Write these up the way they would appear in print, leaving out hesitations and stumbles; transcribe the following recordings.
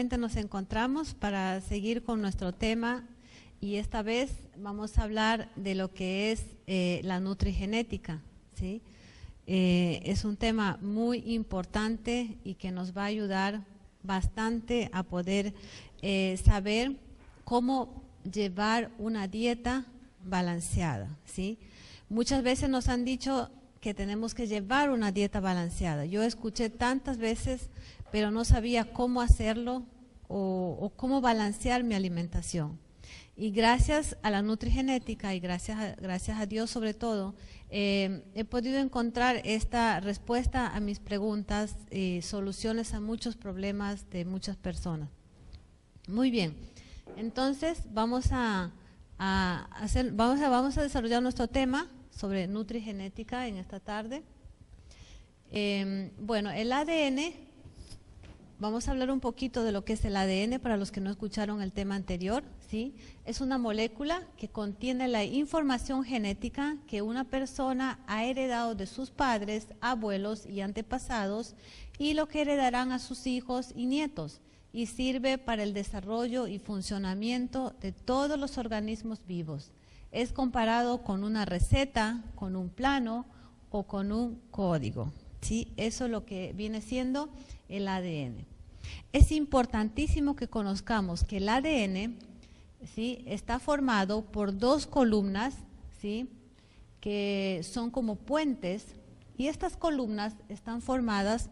nuevamente nos encontramos para seguir con nuestro tema y esta vez vamos a hablar de lo que es la nutrigenética, ¿sí? Es un tema muy importante y que nos va a ayudar bastante a poder saber cómo llevar una dieta balanceada, ¿sí? Muchas veces nos han dicho que tenemos que llevar una dieta balanceada. Yo escuché tantas veces, pero no sabía cómo hacerlo o cómo balancear mi alimentación. Y gracias a la nutrigenética y gracias a Dios sobre todo, he podido encontrar esta respuesta a mis preguntas y soluciones a muchos problemas de muchas personas. Muy bien, entonces vamos a desarrollar nuestro tema sobre nutrigenética en esta tarde. Bueno, el ADN, vamos a hablar un poquito de lo que es el ADN para los que no escucharon el tema anterior, ¿sí? Es una molécula que contiene la información genética que una persona ha heredado de sus padres, abuelos y antepasados y lo que heredarán a sus hijos y nietos y sirve para el desarrollo y funcionamiento de todos los organismos vivos. Es comparado con una receta, con un plano o con un código, ¿sí? Eso es lo que viene siendo el ADN. Es importantísimo que conozcamos que el ADN, ¿sí?, está formado por dos columnas, ¿sí?, que son como puentes, y estas columnas están formadas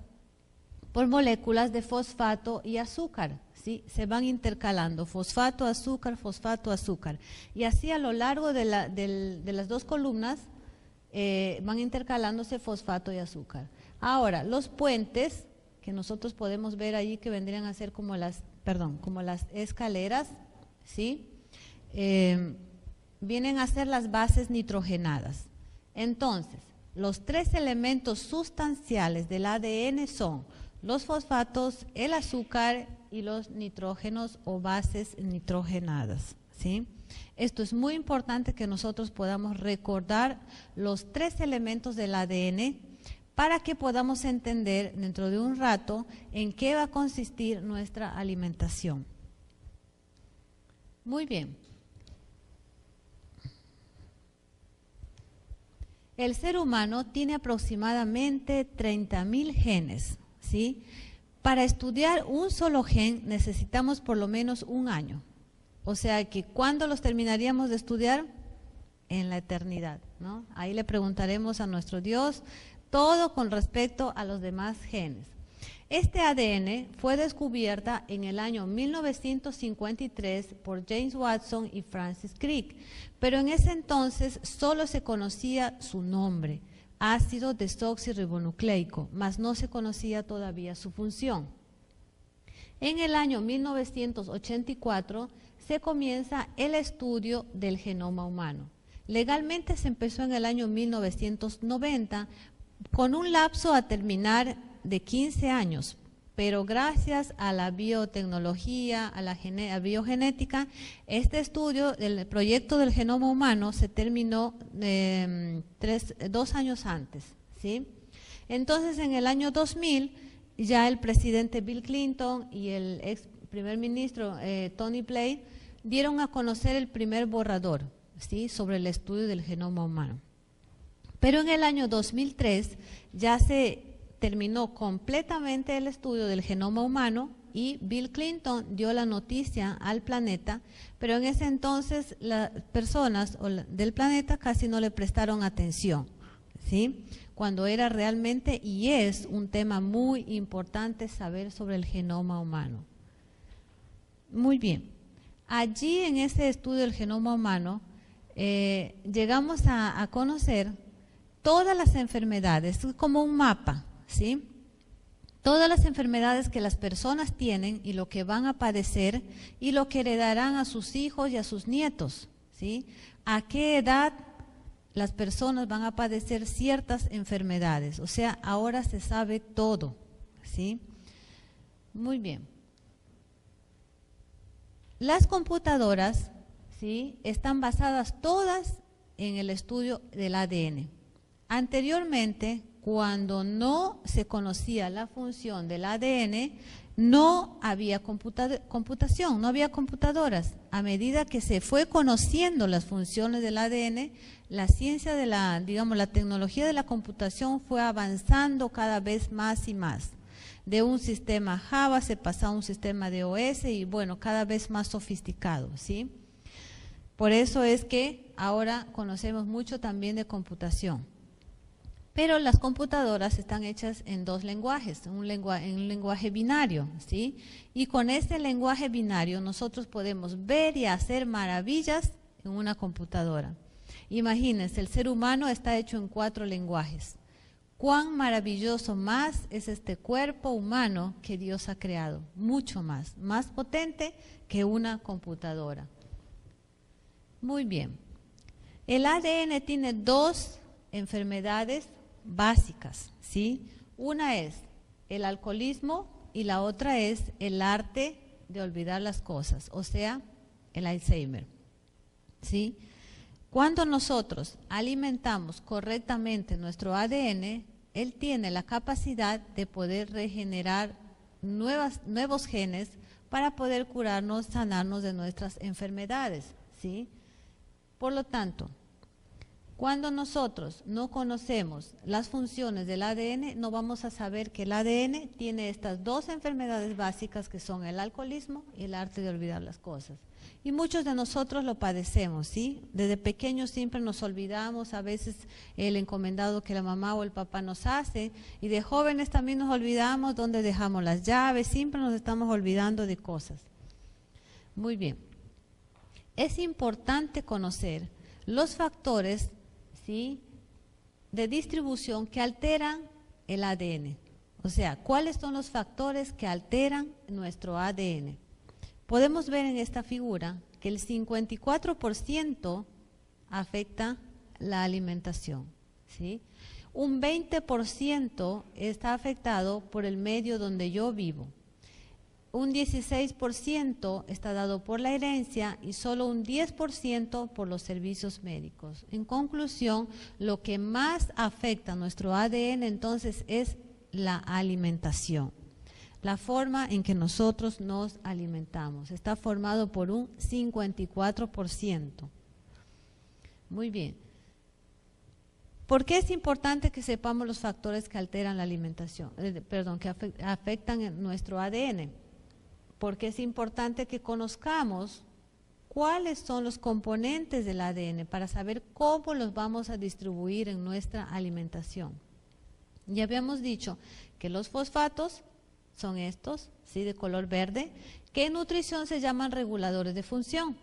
por moléculas de fosfato y azúcar, ¿sí? Se van intercalando, fosfato, azúcar, y así a lo largo de las dos columnas van intercalándose fosfato y azúcar. Ahora, los puentes que nosotros podemos ver allí que vendrían a ser como las escaleras, ¿sí? Vienen a ser las bases nitrogenadas. Entonces, los tres elementos sustanciales del ADN son los fosfatos, el azúcar y los nitrógenos o bases nitrogenadas, ¿sí? Esto es muy importante que nosotros podamos recordar los tres elementos del ADN para que podamos entender dentro de un rato en qué va a consistir nuestra alimentación. Muy bien. El ser humano tiene aproximadamente 30.000 genes, ¿sí? Para estudiar un solo gen necesitamos por lo menos un año. O sea que ¿cuándo los terminaríamos de estudiar? En la eternidad, ¿no? Ahí le preguntaremos a nuestro Dios todo con respecto a los demás genes. Este ADN fue descubierta en el año 1953 por James Watson y Francis Crick, pero en ese entonces solo se conocía su nombre, ácido desoxirribonucleico, mas no se conocía todavía su función. En el año 1984 se comienza el estudio del genoma humano. Legalmente se empezó en el año 1990 con un lapso a terminar de 15 años, pero gracias a la biotecnología, a la biogenética, este estudio del proyecto del genoma humano se terminó 2 años antes, ¿sí? Entonces, en el año 2000, ya el presidente Bill Clinton y el ex primer ministro Tony Blair dieron a conocer el primer borrador, ¿sí?, sobre el estudio del genoma humano. Pero en el año 2003 ya se terminó completamente el estudio del genoma humano y Bill Clinton dio la noticia al planeta, pero en ese entonces las personas del planeta casi no le prestaron atención, ¿sí?, cuando era realmente y es un tema muy importante saber sobre el genoma humano. Muy bien, allí en ese estudio del genoma humano llegamos a conocer todas las enfermedades, como un mapa, ¿sí? Todas las enfermedades que las personas tienen y lo que van a padecer y lo que heredarán a sus hijos y a sus nietos, ¿sí? A qué edad las personas van a padecer ciertas enfermedades, o sea, ahora se sabe todo, ¿sí? Muy bien. Las computadoras, ¿sí?, están basadas todas en el estudio del ADN. Anteriormente, cuando no se conocía la función del ADN, no había computación, no había computadoras. A medida que se fue conociendo las funciones del ADN, la ciencia de la tecnología de la computación fue avanzando cada vez más y más. De un sistema Java se pasó a un sistema de OS y bueno, cada vez más sofisticado, ¿sí? Por eso es que ahora conocemos mucho también de computación. Pero las computadoras están hechas en dos lenguajes, en un lenguaje binario, ¿sí? Y con este lenguaje binario nosotros podemos ver y hacer maravillas en una computadora. Imagínense, el ser humano está hecho en 4 lenguajes. Cuán maravilloso más es este cuerpo humano que Dios ha creado, mucho más potente que una computadora. Muy bien. El ADN tiene 2 enfermedades básicas, ¿sí? Una es el alcoholismo y la otra es el arte de olvidar las cosas, o sea, el Alzheimer, ¿sí? Cuando nosotros alimentamos correctamente nuestro ADN, él tiene la capacidad de poder regenerar nuevos genes para poder curarnos, sanarnos de nuestras enfermedades, ¿sí? Por lo tanto, cuando nosotros no conocemos las funciones del ADN, no vamos a saber que el ADN tiene estas 2 enfermedades básicas que son el alcoholismo y el arte de olvidar las cosas. Y muchos de nosotros lo padecemos, ¿sí? Desde pequeños siempre nos olvidamos, a veces el encomendado que la mamá o el papá nos hace, y de jóvenes también nos olvidamos dónde dejamos las llaves, siempre nos estamos olvidando de cosas. Muy bien. Es importante conocer los factores, ¿sí?, de distribución que alteran el ADN. O sea, ¿cuáles son los factores que alteran nuestro ADN? Podemos ver en esta figura que el 54% afecta la alimentación, ¿sí? Un 20% está afectado por el medio donde yo vivo. Un 16% está dado por la herencia y solo un 10% por los servicios médicos. En conclusión, lo que más afecta a nuestro ADN entonces es la alimentación. La forma en que nosotros nos alimentamos está formado por un 54%. Muy bien. ¿Por qué es importante que sepamos los factores que alteran la alimentación? Que afectan nuestro ADN. Porque es importante que conozcamos cuáles son los componentes del ADN para saber cómo los vamos a distribuir en nuestra alimentación. Ya habíamos dicho que los fosfatos son estos, ¿sí?, de color verde, que en nutrición se llaman reguladores de función.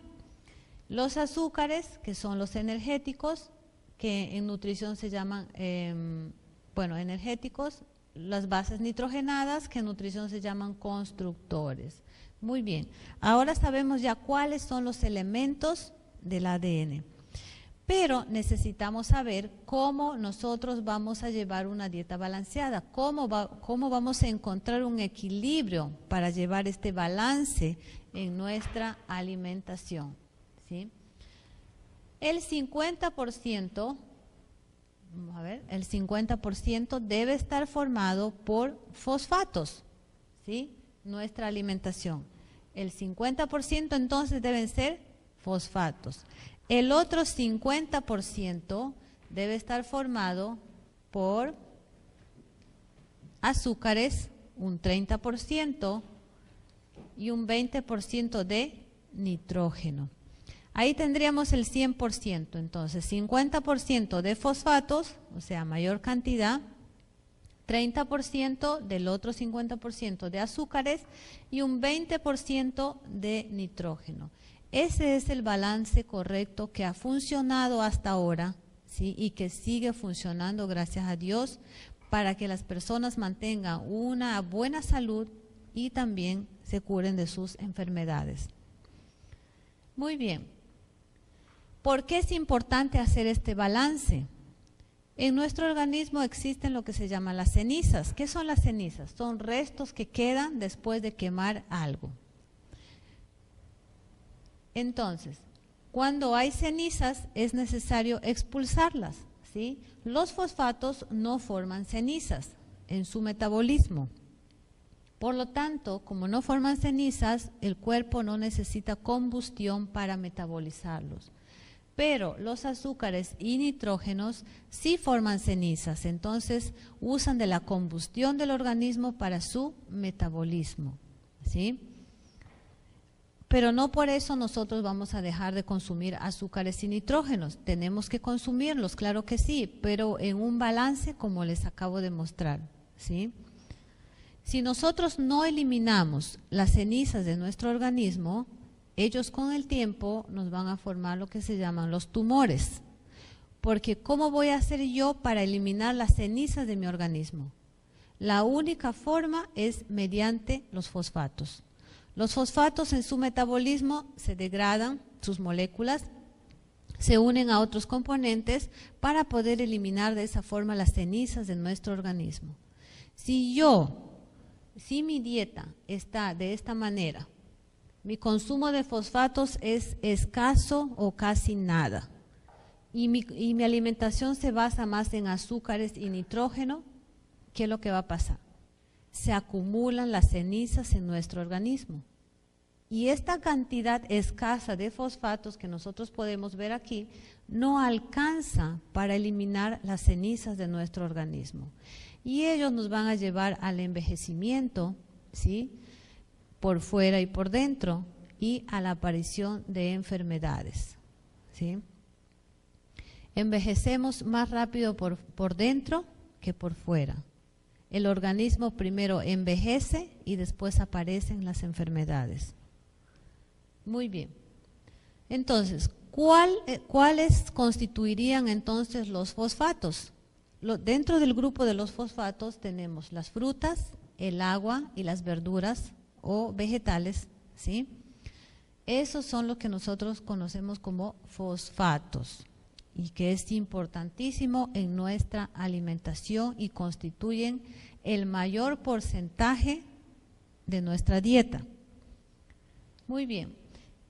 Los azúcares, que son los energéticos, que en nutrición se llaman, energéticos. Las bases nitrogenadas, que en nutrición se llaman constructores. Muy bien, ahora sabemos ya cuáles son los elementos del ADN. Pero necesitamos saber cómo nosotros vamos a llevar una dieta balanceada, cómo vamos a encontrar un equilibrio para llevar este balance en nuestra alimentación, ¿sí? El 50%, el 50% debe estar formado por fosfatos, ¿sí? Nuestra alimentación. El 50% entonces deben ser fosfatos. El otro 50% debe estar formado por azúcares, un 30%, y un 20% de nitrógeno. Ahí tendríamos el 100%, entonces 50% de fosfatos, o sea, mayor cantidad, 30% del otro 50% de azúcares y un 20% de nitrógeno. Ese es el balance correcto que ha funcionado hasta ahora, ¿sí?, y que sigue funcionando, gracias a Dios, para que las personas mantengan una buena salud y también se curen de sus enfermedades. Muy bien. ¿Por qué es importante hacer este balance? En nuestro organismo existen lo que se llama las cenizas. ¿Qué son las cenizas? Son restos que quedan después de quemar algo. Entonces, cuando hay cenizas es necesario expulsarlas, ¿sí? Los fosfatos no forman cenizas en su metabolismo. Por lo tanto, como no forman cenizas, el cuerpo no necesita combustión para metabolizarlos. Pero los azúcares y nitrógenos sí forman cenizas, entonces usan de la combustión del organismo para su metabolismo, ¿sí? Pero no por eso nosotros vamos a dejar de consumir azúcares y nitrógenos. Tenemos que consumirlos, claro que sí, pero en un balance como les acabo de mostrar, ¿sí? Si nosotros no eliminamos las cenizas de nuestro organismo, ellos con el tiempo nos van a formar lo que se llaman los tumores. Porque ¿cómo voy a hacer yo para eliminar las cenizas de mi organismo? La única forma es mediante los fosfatos. Los fosfatos en su metabolismo se degradan, sus moléculas se unen a otros componentes para poder eliminar de esa forma las cenizas de nuestro organismo. Si mi dieta está de esta manera, mi consumo de fosfatos es escaso o casi nada, y mi alimentación se basa más en azúcares y nitrógeno, ¿qué es lo que va a pasar? Se acumulan las cenizas en nuestro organismo. Y esta cantidad escasa de fosfatos que nosotros podemos ver aquí no alcanza para eliminar las cenizas de nuestro organismo. Y ellos nos van a llevar al envejecimiento, ¿sí?, por fuera y por dentro, y a la aparición de enfermedades, ¿sí? Envejecemos más rápido por dentro que por fuera. El organismo primero envejece y después aparecen las enfermedades. Muy bien. Entonces, ¿cuáles constituirían entonces los fosfatos? Dentro del grupo de los fosfatos tenemos las frutas, el agua y las verduras o vegetales, ¿sí? Esos son los que nosotros conocemos como fosfatos y que es importantísimo en nuestra alimentación y constituyen el mayor porcentaje de nuestra dieta. Muy bien.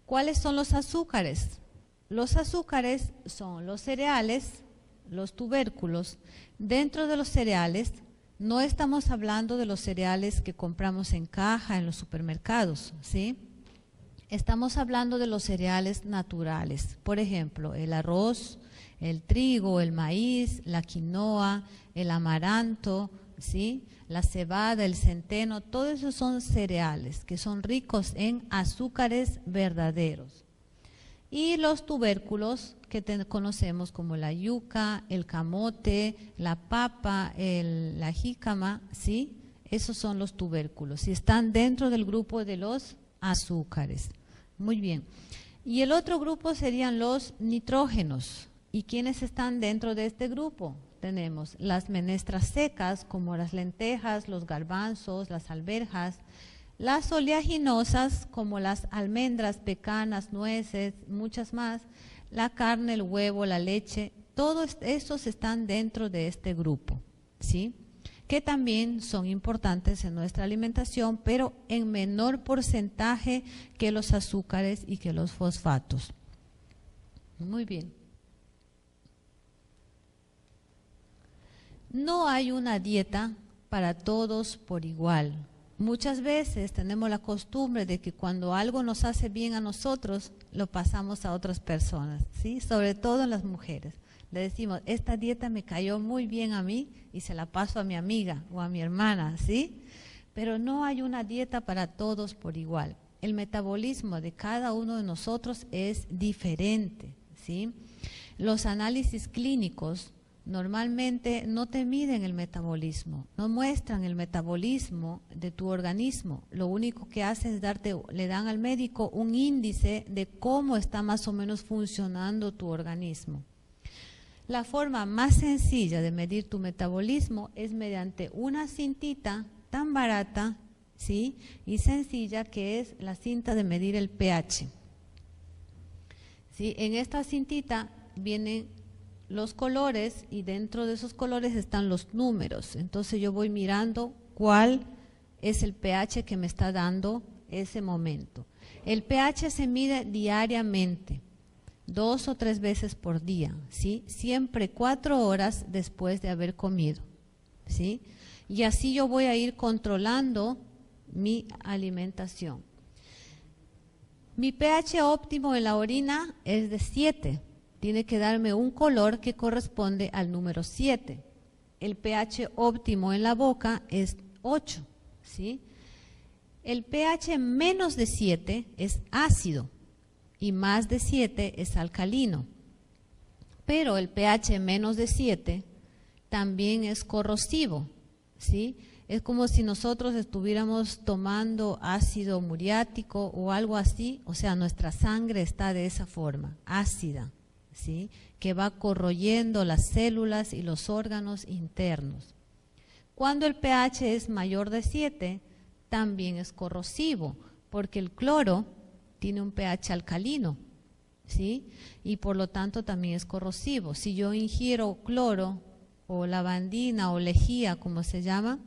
¿Cuáles son los azúcares? Los azúcares son los cereales, los tubérculos. Dentro de los cereales, no estamos hablando de los cereales que compramos en caja en los supermercados, ¿sí? Estamos hablando de los cereales naturales. Por ejemplo, el arroz, el trigo, el maíz, la quinoa, el amaranto, ¿sí?, la cebada, el centeno, todos esos son cereales que son ricos en azúcares verdaderos. Y los tubérculos que conocemos como la yuca, el camote, la papa, la jícama, ¿sí?, esos son los tubérculos y están dentro del grupo de los azúcares. Muy bien. Y el otro grupo serían los nitrógenos. ¿Y quiénes están dentro de este grupo? Tenemos las menestras secas como las lentejas, los garbanzos, las alberjas, las oleaginosas como las almendras, pecanas, nueces, muchas más, la carne, el huevo, la leche, todos estos están dentro de este grupo, ¿sí?, que también son importantes en nuestra alimentación, pero en menor porcentaje que los azúcares y que los fosfatos. Muy bien. No hay una dieta para todos por igual. Muchas veces tenemos la costumbre de que cuando algo nos hace bien a nosotros, lo pasamos a otras personas, ¿sí?, sobre todo las mujeres. Le decimos, esta dieta me cayó muy bien a mí y se la paso a mi amiga o a mi hermana, ¿sí? Pero no hay una dieta para todos por igual. El metabolismo de cada uno de nosotros es diferente, ¿sí? Los análisis clínicos normalmente no te miden el metabolismo, no muestran el metabolismo de tu organismo. Lo único que hacen es le dan al médico un índice de cómo está más o menos funcionando tu organismo. La forma más sencilla de medir tu metabolismo es mediante una cintita tan barata, ¿sí?, y sencilla, que es la cinta de medir el pH. ¿Sí? En esta cintita vienen los colores y dentro de esos colores están los números. Entonces yo voy mirando cuál es el pH que me está dando ese momento. El pH se mide diariamente. 2 o 3 veces por día, ¿sí? Siempre 4 horas después de haber comido, ¿sí? Y así yo voy a ir controlando mi alimentación. Mi pH óptimo en la orina es de 7. Tiene que darme un color que corresponde al número 7. El pH óptimo en la boca es 8, ¿sí? El pH menos de 7 es ácido y más de 7 es alcalino. Pero el pH menos de 7 también es corrosivo, ¿sí? Es como si nosotros estuviéramos tomando ácido muriático o algo así, o sea, nuestra sangre está de esa forma, ácida, ¿sí? Que va corroyendo las células y los órganos internos. Cuando el pH es mayor de 7, también es corrosivo, porque el cloro tiene un pH alcalino, ¿sí? Y por lo tanto también es corrosivo. Si yo ingiero cloro o lavandina o lejía, como se llama,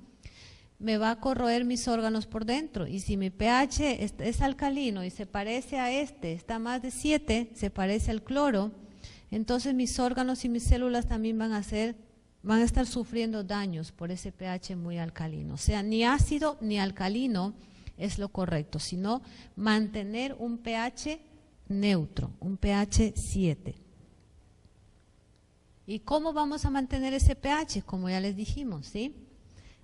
me va a corroer mis órganos por dentro. Y si mi pH es alcalino y se parece a está más de 7, se parece al cloro, entonces mis órganos y mis células también van a estar sufriendo daños por ese pH muy alcalino. O sea, ni ácido ni alcalino es lo correcto, sino mantener un pH neutro, un pH 7. ¿Y cómo vamos a mantener ese pH? Como ya les dijimos, ¿sí?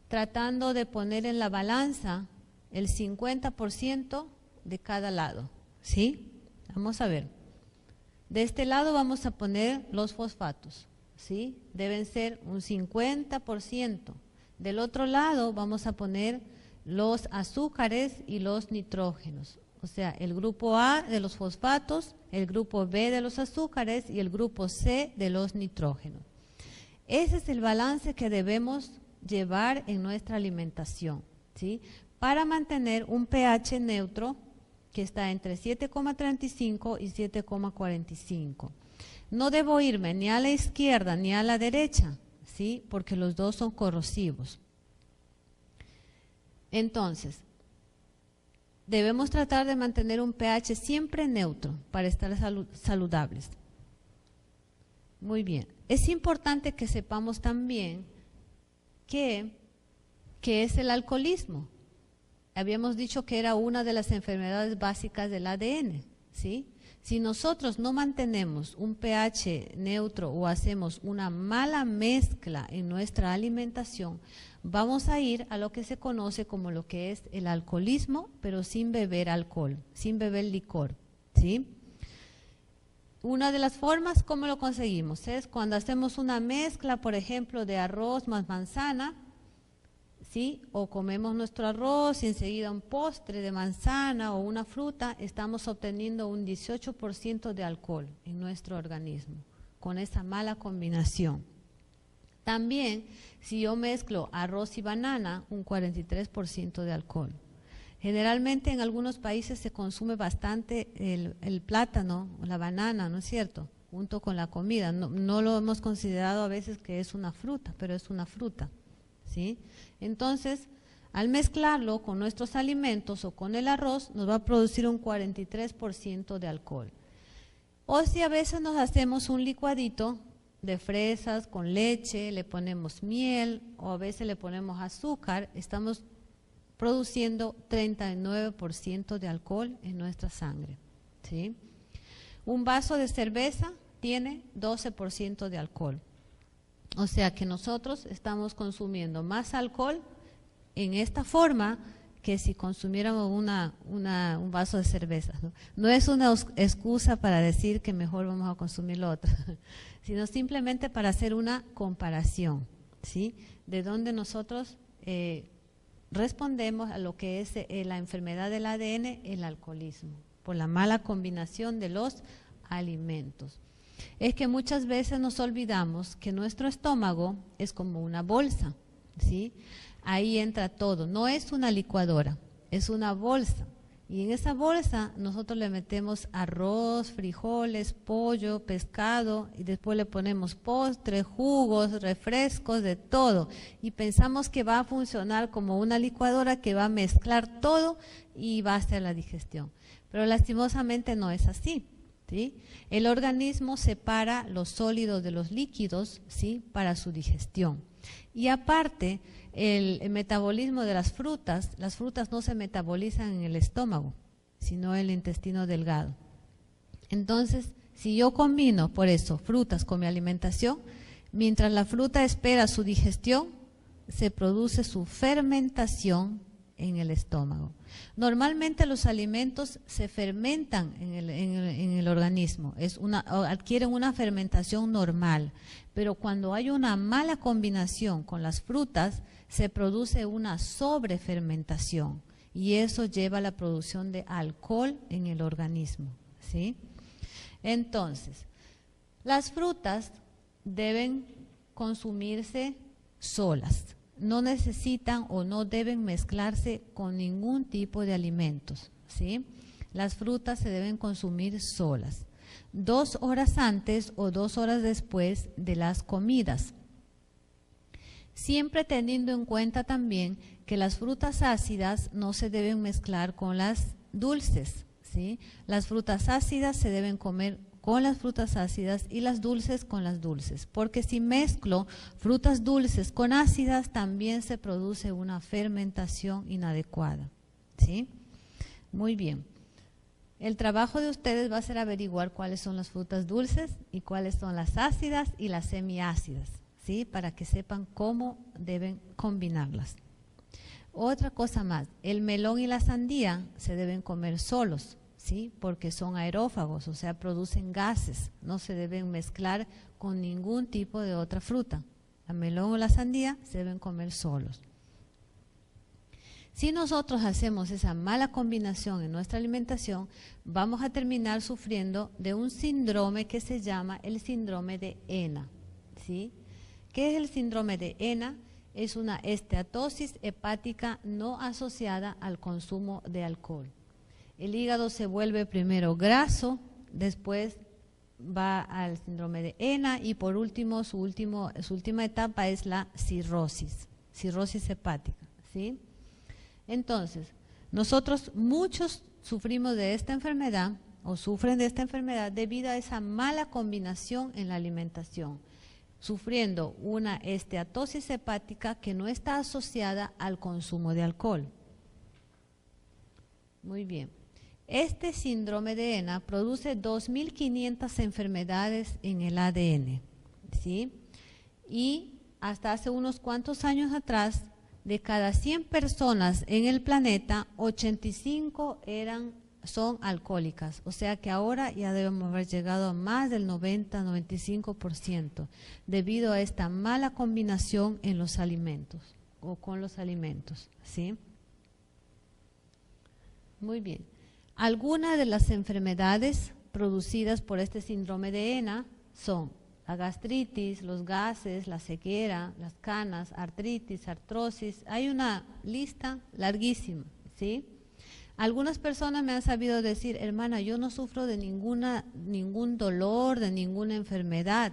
Tratando de poner en la balanza el 50% de cada lado, ¿sí? Vamos a ver. De este lado vamos a poner los fosfatos, ¿sí? Deben ser un 50%. Del otro lado vamos a poner los azúcares y los nitrógenos. O sea, el grupo A de los fosfatos, el grupo B de los azúcares y el grupo C de los nitrógenos. Ese es el balance que debemos llevar en nuestra alimentación, ¿sí? Para mantener un pH neutro que está entre 7,35 y 7,45. No debo irme ni a la izquierda ni a la derecha, ¿sí? Porque los dos son corrosivos. Entonces, debemos tratar de mantener un pH siempre neutro para estar saludables. Muy bien. Es importante que sepamos también ¿qué es el alcoholismo? Habíamos dicho que era una de las enfermedades básicas del ADN, ¿sí? Si nosotros no mantenemos un pH neutro o hacemos una mala mezcla en nuestra alimentación, vamos a ir a lo que se conoce como lo que es el alcoholismo, pero sin beber alcohol, sin beber licor, ¿sí? Una de las formas, ¿cómo lo conseguimos? Es cuando hacemos una mezcla, por ejemplo, de arroz más manzana, ¿sí? O comemos nuestro arroz y enseguida un postre de manzana o una fruta, estamos obteniendo un 18% de alcohol en nuestro organismo, con esa mala combinación. También, si yo mezclo arroz y banana, un 43% de alcohol. Generalmente en algunos países se consume bastante el plátano, la banana, ¿no es cierto? Junto con la comida. No lo hemos considerado a veces que es una fruta, pero es una fruta, ¿sí? Entonces, al mezclarlo con nuestros alimentos o con el arroz, nos va a producir un 43% de alcohol. O si a veces nos hacemos un licuadito de fresas con leche, le ponemos miel o a veces le ponemos azúcar, estamos produciendo 39% de alcohol en nuestra sangre, ¿sí? Un vaso de cerveza tiene 12% de alcohol. O sea que nosotros estamos consumiendo más alcohol en esta forma que si consumiéramos un vaso de cerveza, ¿no? No es una excusa para decir que mejor vamos a consumir lo otro, sino simplemente para hacer una comparación, ¿sí? De dónde nosotros respondemos a lo que es la enfermedad del ADN, el alcoholismo, por la mala combinación de los alimentos. Es que muchas veces nos olvidamos que nuestro estómago es como una bolsa, ¿sí? Ahí entra todo, no es una licuadora, es una bolsa. Y en esa bolsa nosotros le metemos arroz, frijoles, pollo, pescado y después le ponemos postres, jugos, refrescos, de todo. Y pensamos que va a funcionar como una licuadora que va a mezclar todo y va a hacer la digestión. Pero lastimosamente no es así. ¿sí? El organismo separa los sólidos de los líquidos, ¿sí? Para su digestión. Y aparte, el metabolismo de las frutas no se metabolizan en el estómago, sino en el intestino delgado. Entonces, si yo combino, por eso, frutas con mi alimentación, mientras la fruta espera su digestión, se produce su fermentación en el estómago. Normalmente los alimentos se fermentan en el organismo, adquieren una fermentación normal, pero cuando hay una mala combinación con las frutas, se produce una sobrefermentación y eso lleva a la producción de alcohol en el organismo, ¿sí? Entonces, las frutas deben consumirse solas. No necesitan o no deben mezclarse con ningún tipo de alimentos, ¿sí? Las frutas se deben consumir solas, 2 horas antes o 2 horas después de las comidas. Siempre teniendo en cuenta también que las frutas ácidas no se deben mezclar con las dulces, ¿sí? Las frutas ácidas se deben comer con las frutas ácidas y las dulces con las dulces, porque si mezclo frutas dulces con ácidas también se produce una fermentación inadecuada, ¿sí? Muy bien. El trabajo de ustedes va a ser averiguar cuáles son las frutas dulces y cuáles son las ácidas y las semiácidas, ¿sí? Para que sepan cómo deben combinarlas. Otra cosa más, el melón y la sandía se deben comer solos, ¿sí? Porque son aerófagos, o sea, producen gases, no se deben mezclar con ningún tipo de otra fruta. El melón o la sandía se deben comer solos. Si nosotros hacemos esa mala combinación en nuestra alimentación, vamos a terminar sufriendo de un síndrome que se llama el síndrome de ENA, ¿sí? ¿Qué es el síndrome de ENA? Es una esteatosis hepática no asociada al consumo de alcohol. El hígado se vuelve primero graso, después va al síndrome de ENA y por último, su última etapa es la cirrosis hepática, ¿sí? Entonces, muchos sufrimos de esta enfermedad o sufren de esta enfermedad debido a esa mala combinación en la alimentación, sufriendo una esteatosis hepática que no está asociada al consumo de alcohol. Muy bien. Este síndrome de ENA produce 2.500 enfermedades en el ADN, ¿sí? Y hasta hace unos cuantos años atrás, de cada 100 personas en el planeta, 85 son alcohólicas. O sea que ahora ya debemos haber llegado a más del 90-95% debido a esta mala combinación en los alimentos o con los alimentos, ¿sí? Muy bien. Algunas de las enfermedades producidas por este síndrome de ENA son la gastritis, los gases, la ceguera, las canas, artritis, artrosis. Hay una lista larguísima, ¿sí? Algunas personas me han sabido decir, hermana, yo no sufro de ningún dolor, de ninguna enfermedad,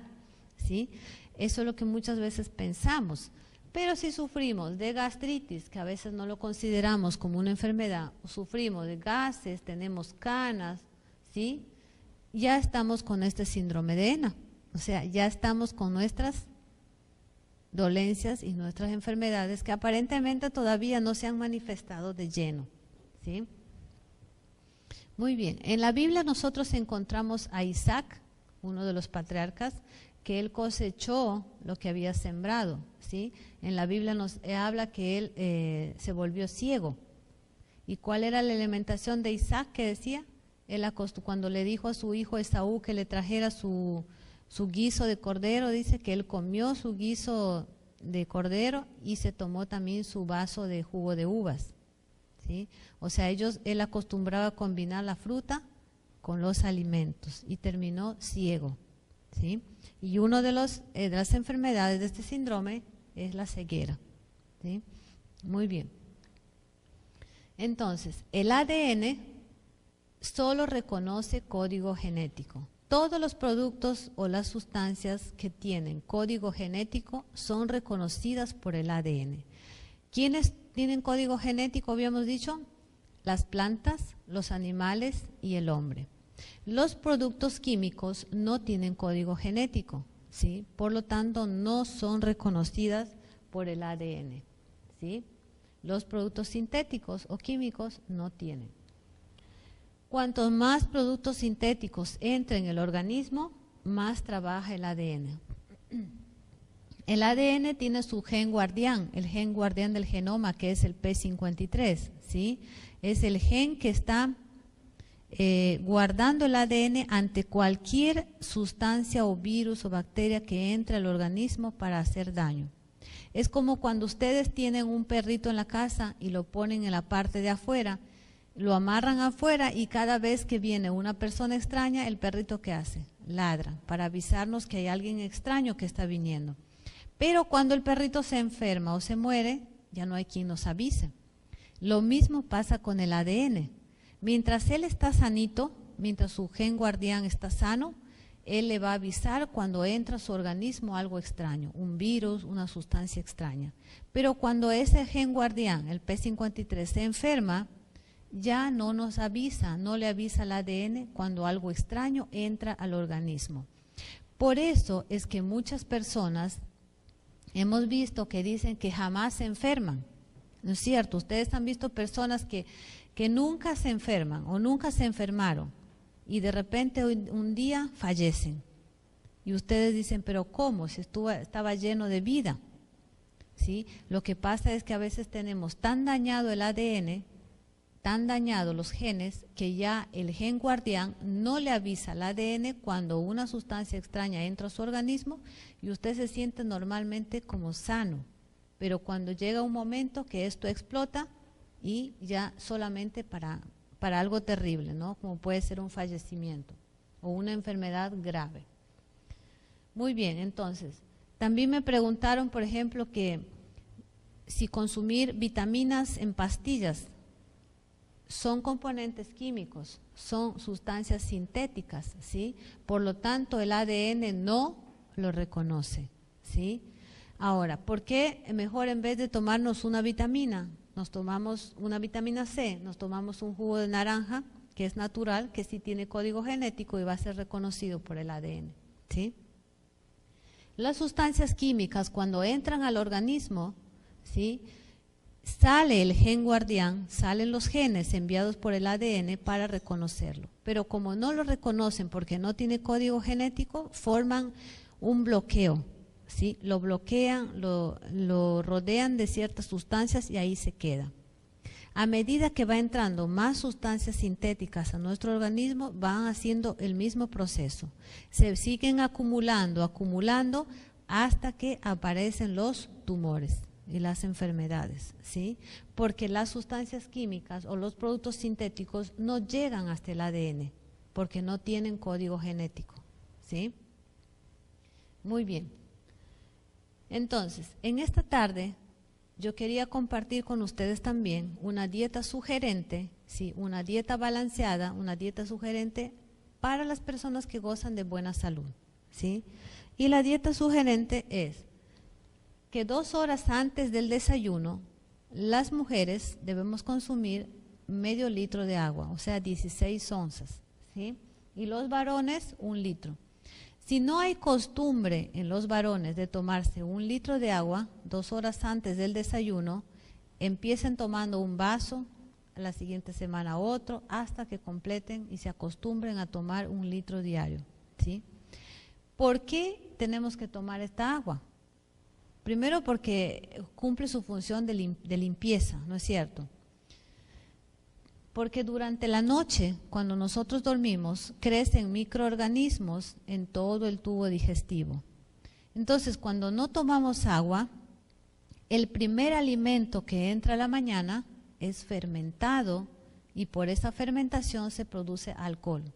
¿sí? Eso es lo que muchas veces pensamos. Pero si sufrimos de gastritis, que a veces no lo consideramos como una enfermedad, o sufrimos de gases, tenemos canas, ¿sí? Ya estamos con este síndrome de ENA. O sea, ya estamos con nuestras dolencias y nuestras enfermedades que aparentemente todavía no se han manifestado de lleno, ¿sí? Muy bien. En la Biblia nosotros encontramos a Isaac, uno de los patriarcas, que él cosechó lo que había sembrado, ¿sí? En la Biblia nos habla que él se volvió ciego. ¿Y cuál era la alimentación de Isaac que decía? Él cuando le dijo a su hijo Esaú que le trajera su guiso de cordero, dice que él comió su guiso de cordero y se tomó también su vaso de jugo de uvas, ¿sí? O sea, él acostumbraba a combinar la fruta con los alimentos y terminó ciego, ¿sí? Y una de las enfermedades de este síndrome es la ceguera, ¿sí? Muy bien. Entonces, el ADN solo reconoce código genético. Todos los productos o las sustancias que tienen código genético son reconocidas por el ADN. ¿Quiénes tienen código genético, habíamos dicho? Las plantas, los animales y el hombre. Los productos químicos no tienen código genético, ¿sí? Por lo tanto, no son reconocidas por el ADN, ¿sí? Los productos sintéticos o químicos no tienen. Cuantos más productos sintéticos entren en el organismo, más trabaja el ADN. El ADN tiene su gen guardián, el gen guardián del genoma, que es el P53, ¿sí? Es el gen que está guardando el ADN ante cualquier sustancia o virus o bacteria que entre al organismo para hacer daño. Es como cuando ustedes tienen un perrito en la casa y lo ponen en la parte de afuera, lo amarran afuera y cada vez que viene una persona extraña, el perrito ¿qué hace? Ladra para avisarnos que hay alguien extraño que está viniendo. Pero cuando el perrito se enferma o se muere, ya no hay quien nos avise. Lo mismo pasa con el ADN. Mientras él está sanito, mientras su gen guardián está sano, él le va a avisar cuando entra a su organismo algo extraño, un virus, una sustancia extraña. Pero cuando ese gen guardián, el P53, se enferma, ya no nos avisa, no le avisa al ADN cuando algo extraño entra al organismo. Por eso es que muchas personas hemos visto que dicen que jamás se enferman. ¿No es cierto? Ustedes han visto personas que nunca se enferman o nunca se enfermaron y de repente un día fallecen. Y ustedes dicen, pero ¿cómo? Si estaba lleno de vida. ¿Sí? Lo que pasa es que a veces tenemos tan dañado el ADN, tan dañados los genes, que ya el gen guardián no le avisa al ADN cuando una sustancia extraña entra a su organismo y usted se siente normalmente como sano. Pero cuando llega un momento que esto explota y ya solamente para algo terrible, ¿no? Como puede ser un fallecimiento o una enfermedad grave. Muy bien, entonces, también me preguntaron, por ejemplo, que si consumir vitaminas en pastillas son componentes químicos, son sustancias sintéticas, ¿sí? Por lo tanto, el ADN no lo reconoce, ¿sí? Ahora, ¿por qué mejor en vez de tomarnos una vitamina, nos tomamos una vitamina C, nos tomamos un jugo de naranja, que es natural, que sí tiene código genético y va a ser reconocido por el ADN, ¿sí? Las sustancias químicas, cuando entran al organismo, ¿sí?, sale el gen guardián, salen los genes enviados por el ADN para reconocerlo. Pero como no lo reconocen porque no tiene código genético, forman un bloqueo, ¿sí? Lo bloquean, lo rodean de ciertas sustancias y ahí se queda. A medida que va entrando más sustancias sintéticas a nuestro organismo, van haciendo el mismo proceso. Se siguen acumulando hasta que aparecen los tumores y las enfermedades, ¿sí? Porque las sustancias químicas o los productos sintéticos no llegan hasta el ADN, porque no tienen código genético, ¿sí? Muy bien. Entonces, en esta tarde yo quería compartir con ustedes también una dieta sugerente, ¿sí? Una dieta balanceada, una dieta sugerente para las personas que gozan de buena salud, ¿sí? Y la dieta sugerente es que 2 horas antes del desayuno, las mujeres debemos consumir medio litro de agua, o sea, 16 onzas, ¿sí? Y los varones, 1 litro. Si no hay costumbre en los varones de tomarse 1 litro de agua 2 horas antes del desayuno, empiecen tomando un vaso, a la siguiente semana otro, hasta que completen y se acostumbren a tomar 1 litro diario, ¿sí? ¿Por qué tenemos que tomar esta agua? Primero porque cumple su función de limpieza, ¿no es cierto? Porque durante la noche, cuando nosotros dormimos, crecen microorganismos en todo el tubo digestivo. Entonces, cuando no tomamos agua, el primer alimento que entra a la mañana es fermentado y por esa fermentación se produce alcohol,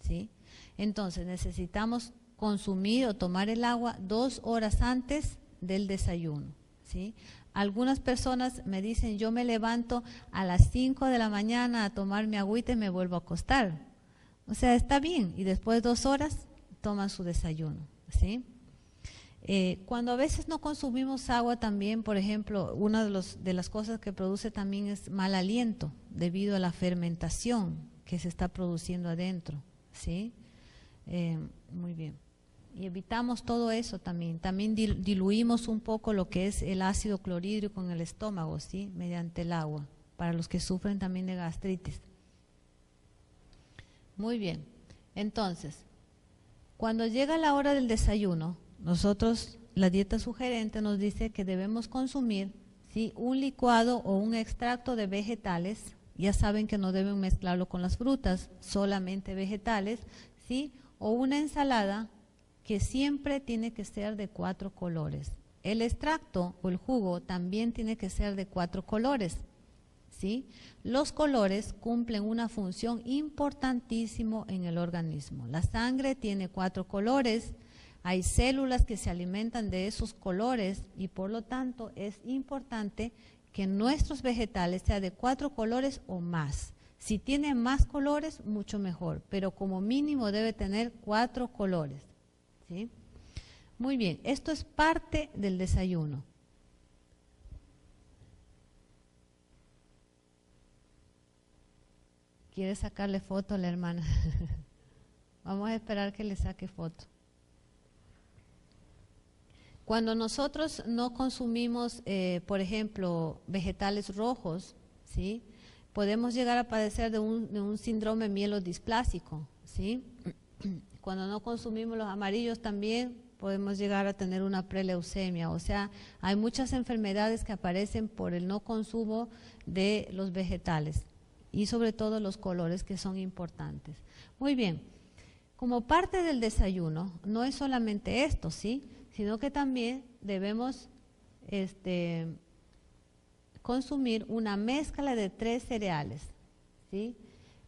¿sí? Entonces, necesitamos consumir o tomar el agua 2 horas antes del desayuno, ¿sí? Algunas personas me dicen, yo me levanto a las 5 de la mañana a tomar mi agüita y me vuelvo a acostar. O sea, está bien, y después 2 horas toman su desayuno, ¿sí? Cuando a veces no consumimos agua también, por ejemplo, una de las cosas que produce también es mal aliento, debido a la fermentación que se está produciendo adentro, ¿sí? Muy bien. Y evitamos todo eso también. También diluimos un poco lo que es el ácido clorhídrico en el estómago, ¿sí? Mediante el agua, para los que sufren también de gastritis. Muy bien. Entonces, cuando llega la hora del desayuno, nosotros, la dieta sugerente nos dice que debemos consumir, ¿sí?, un licuado o un extracto de vegetales. Ya saben que no deben mezclarlo con las frutas, solamente vegetales, ¿sí? O una ensalada que siempre tiene que ser de 4 colores. El extracto o el jugo también tiene que ser de 4 colores, ¿sí? Los colores cumplen una función importantísima en el organismo. La sangre tiene 4 colores, hay células que se alimentan de esos colores y por lo tanto es importante que nuestros vegetales sean de 4 colores o más. Si tiene más colores, mucho mejor, pero como mínimo debe tener 4 colores, ¿sí? Muy bien, esto es parte del desayuno. ¿Quiere sacarle foto a la hermana? Vamos a esperar que le saque foto. Cuando nosotros no consumimos, por ejemplo, vegetales rojos, ¿sí?, podemos llegar a padecer de un síndrome mielodisplásico, ¿sí? Cuando no consumimos los amarillos también podemos llegar a tener una preleucemia. O sea, hay muchas enfermedades que aparecen por el no consumo de los vegetales y sobre todo los colores, que son importantes. Muy bien, como parte del desayuno, no es solamente esto, ¿sí?, sino que también debemos consumir una mezcla de 3 cereales, ¿sí?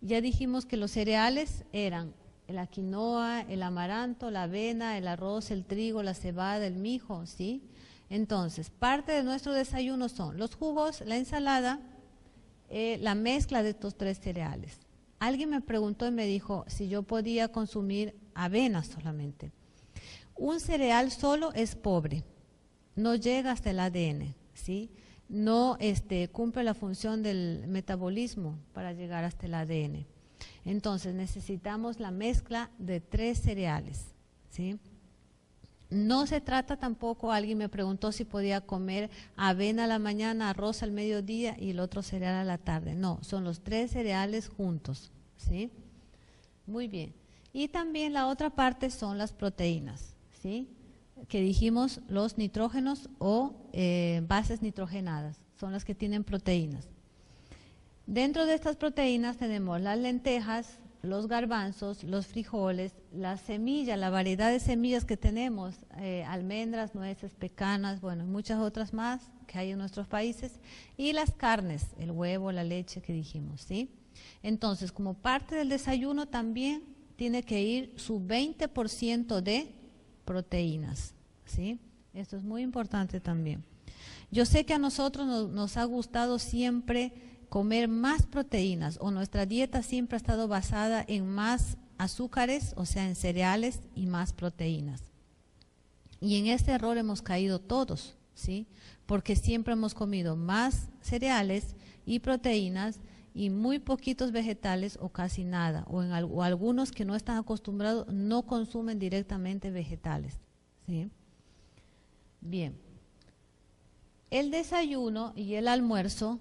Ya dijimos que los cereales eran la quinoa, el amaranto, la avena, el arroz, el trigo, la cebada, el mijo, ¿sí? Entonces, parte de nuestro desayuno son los jugos, la ensalada, la mezcla de estos 3 cereales. Alguien me preguntó y me dijo si yo podía consumir avena solamente. Un cereal solo es pobre, no llega hasta el ADN, ¿sí? No cumple la función del metabolismo para llegar hasta el ADN. Entonces necesitamos la mezcla de 3 cereales, ¿sí? No se trata tampoco, alguien me preguntó si podía comer avena a la mañana, arroz al mediodía y el otro cereal a la tarde. No, son los 3 cereales juntos, ¿sí? Muy bien. Y también la otra parte son las proteínas, ¿sí?, que dijimos los nitrógenos o bases nitrogenadas, son las que tienen proteínas. Dentro de estas proteínas tenemos las lentejas, los garbanzos, los frijoles, las semillas, la variedad de semillas que tenemos, almendras, nueces, pecanas, bueno, muchas otras más que hay en nuestros países, y las carnes, el huevo, la leche que dijimos, ¿sí? Entonces, como parte del desayuno también tiene que ir su 20% de proteínas, ¿sí? Esto es muy importante también. Yo sé que a nosotros nos ha gustado siempre comer más proteínas, o nuestra dieta siempre ha estado basada en más azúcares, o sea, en cereales y más proteínas. Y en este error hemos caído todos, ¿sí? Porque siempre hemos comido más cereales y proteínas y muy poquitos vegetales o casi nada, o algunos que no están acostumbrados no consumen directamente vegetales, ¿sí? Bien, el desayuno y el almuerzo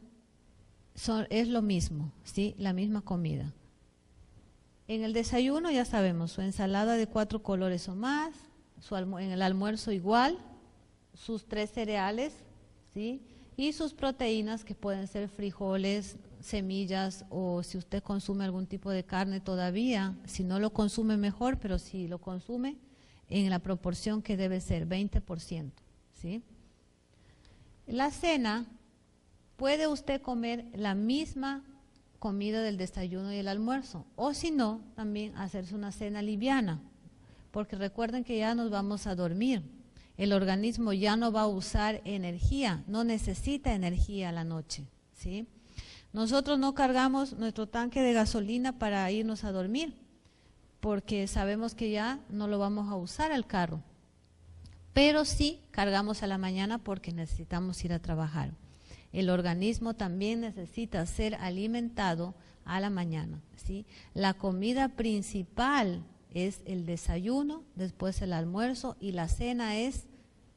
es lo mismo, ¿sí?, la misma comida. En el desayuno ya sabemos, su ensalada de 4 colores o más, en el almuerzo igual, sus 3 cereales, ¿sí?, y sus proteínas, que pueden ser frijoles, semillas, o si usted consume algún tipo de carne todavía, si no lo consume mejor, pero si lo consume en la proporción que debe ser, 20%, ¿sí? La cena, puede usted comer la misma comida del desayuno y el almuerzo, o si no, también hacerse una cena liviana, porque recuerden que ya nos vamos a dormir. El organismo ya no va a usar energía, no necesita energía a la noche, ¿sí? Nosotros no cargamos nuestro tanque de gasolina para irnos a dormir, porque sabemos que ya no lo vamos a usar al carro, pero sí cargamos a la mañana porque necesitamos ir a trabajar. El organismo también necesita ser alimentado a la mañana, ¿sí? La comida principal es el desayuno, después el almuerzo, y la cena es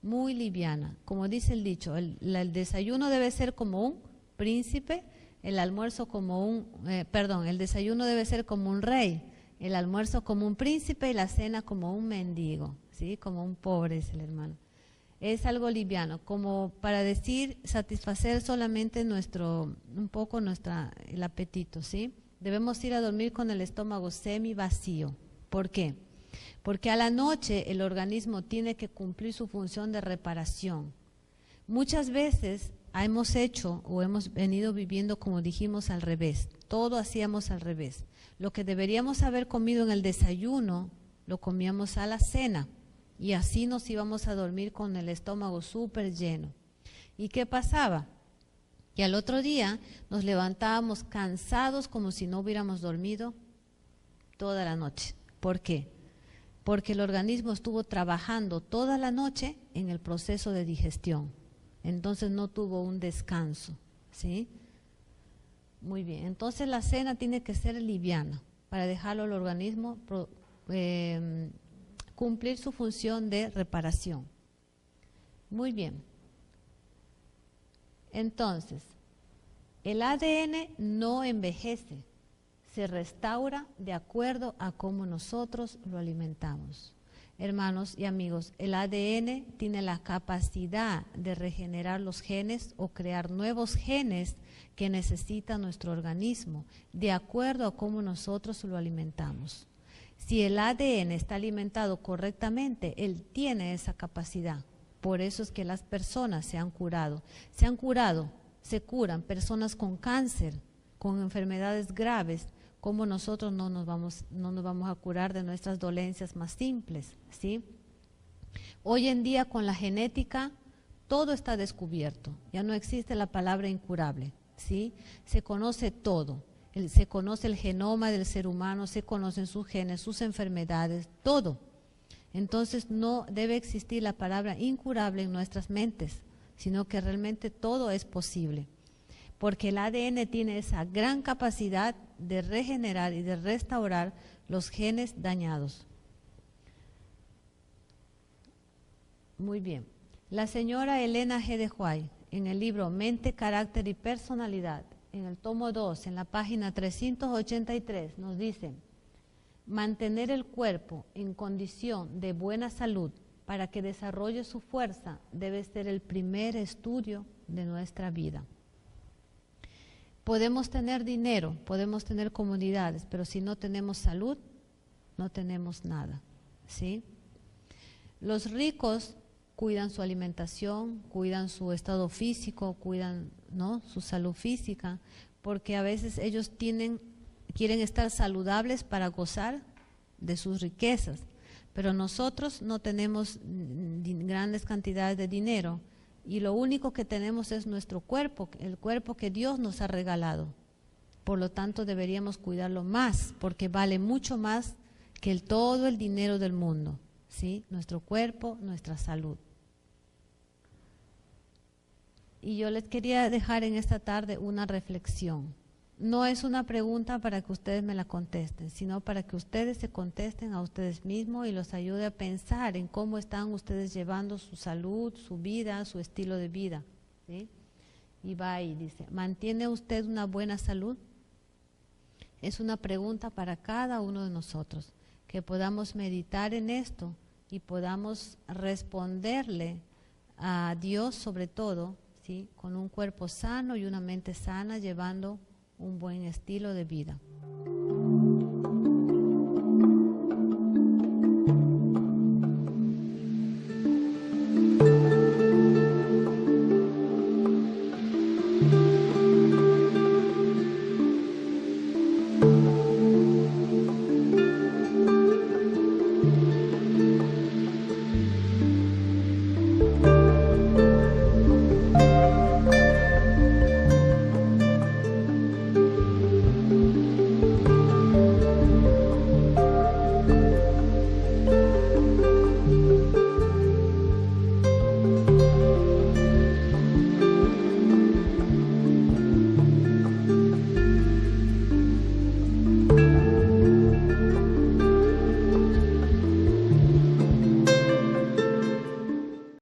muy liviana. Como dice el dicho, el desayuno debe ser como un príncipe, el almuerzo como un, el desayuno debe ser como un rey, el almuerzo como un príncipe y la cena como un mendigo, ¿sí? Como un pobre, es el hermano. Es algo liviano, como para decir, satisfacer solamente un poco el apetito, ¿sí? Debemos ir a dormir con el estómago semi vacío. ¿Por qué? Porque a la noche el organismo tiene que cumplir su función de reparación. Muchas veces hemos hecho o hemos venido viviendo, como dijimos, al revés. Todo hacíamos al revés. Lo que deberíamos haber comido en el desayuno, lo comíamos a la cena. Y así nos íbamos a dormir con el estómago súper lleno. ¿Y qué pasaba? Que al otro día nos levantábamos cansados como si no hubiéramos dormido toda la noche. ¿Por qué? Porque el organismo estuvo trabajando toda la noche en el proceso de digestión. Entonces no tuvo un descanso, ¿sí? Muy bien, entonces la cena tiene que ser liviana para dejarlo al organismo cumplir su función de reparación. Muy bien. Entonces, el ADN no envejece, se restaura de acuerdo a cómo nosotros lo alimentamos. Hermanos y amigos, el ADN tiene la capacidad de regenerar los genes o crear nuevos genes que necesita nuestro organismo, de acuerdo a cómo nosotros lo alimentamos. Si el ADN está alimentado correctamente, él tiene esa capacidad. Por eso es que las personas se han curado. Se curan personas con cáncer, con enfermedades graves. Como nosotros no nos vamos a curar de nuestras dolencias más simples, ¿sí? Hoy en día con la genética todo está descubierto. Ya no existe la palabra incurable, ¿sí? Se conoce todo. Se conoce el genoma del ser humano, se conocen sus genes, sus enfermedades, todo. Entonces no debe existir la palabra incurable en nuestras mentes, sino que realmente todo es posible. Porque el ADN tiene esa gran capacidad de regenerar y de restaurar los genes dañados. Muy bien. La señora Elena G. de White, en el libro Mente, Carácter y Personalidad, en el tomo 2, en la página 383, nos dice: mantener el cuerpo en condición de buena salud para que desarrolle su fuerza debe ser el primer estudio de nuestra vida. Podemos tener dinero, podemos tener comodidades, pero si no tenemos salud, no tenemos nada, ¿sí? Los ricos cuidan su alimentación, cuidan su estado físico, cuidan, ¿no?, su salud física, porque a veces ellos quieren estar saludables para gozar de sus riquezas, pero nosotros no tenemos grandes cantidades de dinero y lo único que tenemos es nuestro cuerpo, el cuerpo que Dios nos ha regalado. Por lo tanto deberíamos cuidarlo más, porque vale mucho más que todo el dinero del mundo, ¿sí? Nuestro cuerpo, nuestra salud. Y yo les quería dejar en esta tarde una reflexión. No es una pregunta para que ustedes me la contesten, sino para que ustedes se contesten a ustedes mismos y los ayude a pensar en cómo están ustedes llevando su salud, su vida, su estilo de vida, ¿sí? Y va y dice: ¿mantiene usted una buena salud? Es una pregunta para cada uno de nosotros, que podamos meditar en esto y podamos responderle a Dios sobre todo, ¿sí?, con un cuerpo sano y una mente sana, llevando un buen estilo de vida.